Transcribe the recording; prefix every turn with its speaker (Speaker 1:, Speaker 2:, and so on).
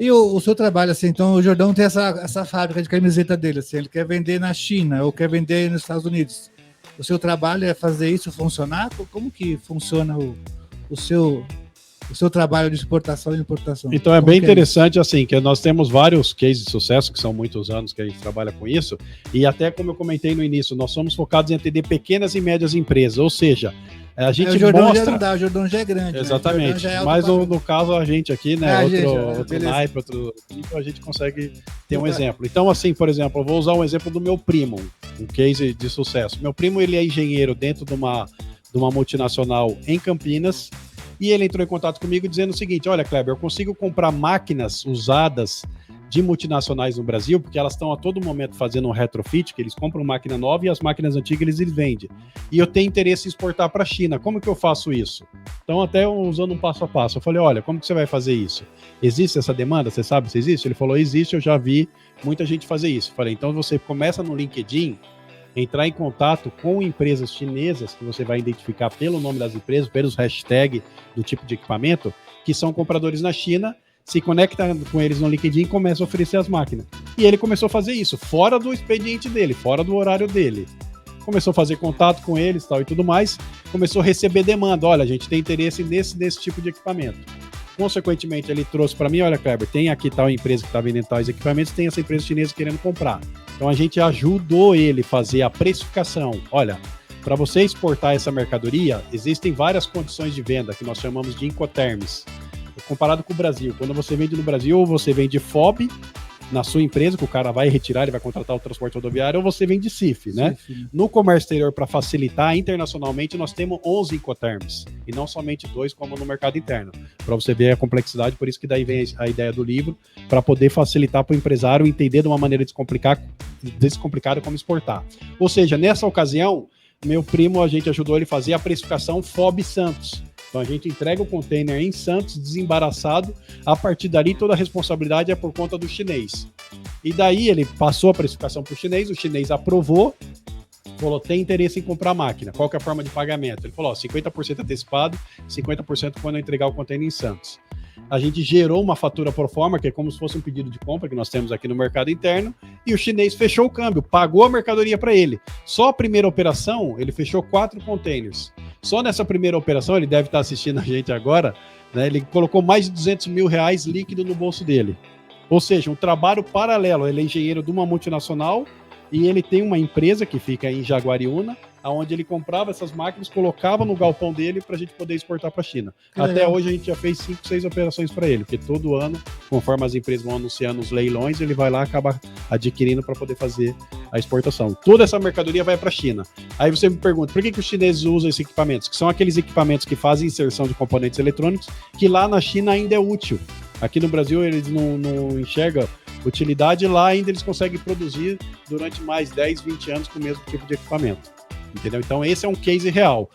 Speaker 1: E o seu trabalho, assim, então o Jordão tem essa fábrica de camiseta dele, assim, ele quer vender na China ou quer vender nos Estados Unidos. O seu trabalho é fazer isso funcionar? Como que funciona o seu, o seu trabalho de exportação e importação?
Speaker 2: Então é
Speaker 1: Como
Speaker 2: bem
Speaker 1: que
Speaker 2: interessante, assim, que nós temos vários cases de sucesso, que são muitos anos que a gente trabalha com isso, e até como eu comentei no início, nós somos focados em atender pequenas e médias empresas, ou seja, a gente
Speaker 1: o Jordão
Speaker 2: mostra...
Speaker 1: já não dá, o Jordão já é grande.
Speaker 2: Exatamente,
Speaker 1: né? Já é
Speaker 2: mas no caso a gente aqui, né, outro naipe, então a gente consegue ter um exemplo. Então, assim, por exemplo, eu vou usar um exemplo do meu primo, um case de sucesso. Meu primo, ele é engenheiro dentro de uma multinacional em Campinas, e ele entrou em contato comigo dizendo o seguinte: olha, Kleber, eu consigo comprar máquinas usadas de multinacionais no Brasil, porque elas estão a todo momento fazendo um retrofit, que eles compram máquina nova e as máquinas antigas eles vendem. E eu tenho interesse em exportar para a China. Como que eu faço isso? Então, até usando um passo a passo, eu falei, olha, como que você vai fazer isso? Existe essa demanda? Você sabe se existe? Ele falou, existe, eu já vi muita gente fazer isso. Eu falei, então você começa no LinkedIn, entrar em contato com empresas chinesas, que você vai identificar pelo nome das empresas, pelos hashtags do tipo de equipamento, que são compradores na China, se conecta com eles no LinkedIn e começa a oferecer as máquinas. E ele começou a fazer isso, fora do expediente dele, fora do horário dele. Começou a fazer contato com eles tal, e tudo mais, começou a receber demanda. Olha, a gente tem interesse nesse tipo de equipamento. Consequentemente, ele trouxe para mim, olha, Kleber, tem aqui tal empresa que está vendendo tais equipamentos, tem essa empresa chinesa querendo comprar. Então, a gente ajudou ele a fazer a precificação. Olha, para você exportar essa mercadoria, existem várias condições de venda, que nós chamamos de Incoterms. Comparado com o Brasil, quando você vende no Brasil, ou você vende FOB na sua empresa, que o cara vai retirar, ele vai contratar o transporte rodoviário, ou você vende CIF, né? CIF. No comércio exterior, para facilitar, internacionalmente, nós temos 11 Incoterms, e não somente 2, como no mercado interno, para você ver a complexidade, por isso que daí vem a ideia do livro, para poder facilitar para o empresário entender de uma maneira descomplicada como exportar. Ou seja, nessa ocasião, meu primo, a gente ajudou ele a fazer a precificação FOB Santos. Então a gente entrega o container em Santos, desembaraçado, a partir dali toda a responsabilidade é por conta do chinês. E daí ele passou a precificação para o chinês aprovou, falou, tem interesse em comprar a máquina, qual que é a forma de pagamento? Ele falou, 50% antecipado, 50% quando eu entregar o container em Santos. A gente gerou uma fatura pro forma, que é como se fosse um pedido de compra que nós temos aqui no mercado interno, e o chinês fechou o câmbio, pagou a mercadoria para ele. Só a primeira operação, ele fechou 4 containers. Só nessa primeira operação, ele deve estar assistindo a gente agora, né, ele colocou mais de R$200 mil líquido no bolso dele. Ou seja, um trabalho paralelo. Ele é engenheiro de uma multinacional e ele tem uma empresa que fica em Jaguariúna, onde ele comprava essas máquinas, colocava no galpão dele para a gente poder exportar para a China. Até hoje a gente já fez 5, 6 operações para ele, porque todo ano, conforme as empresas vão anunciando os leilões, ele vai lá e acaba adquirindo para poder fazer a exportação. Toda essa mercadoria vai para a China. Aí você me pergunta, por que os chineses usam esses equipamentos? Que são aqueles equipamentos que fazem inserção de componentes eletrônicos, que lá na China ainda é útil. Aqui no Brasil eles não enxergam utilidade, lá ainda eles conseguem produzir durante mais 10, 20 anos com o mesmo tipo de equipamento. Entendeu? Então esse é um case real.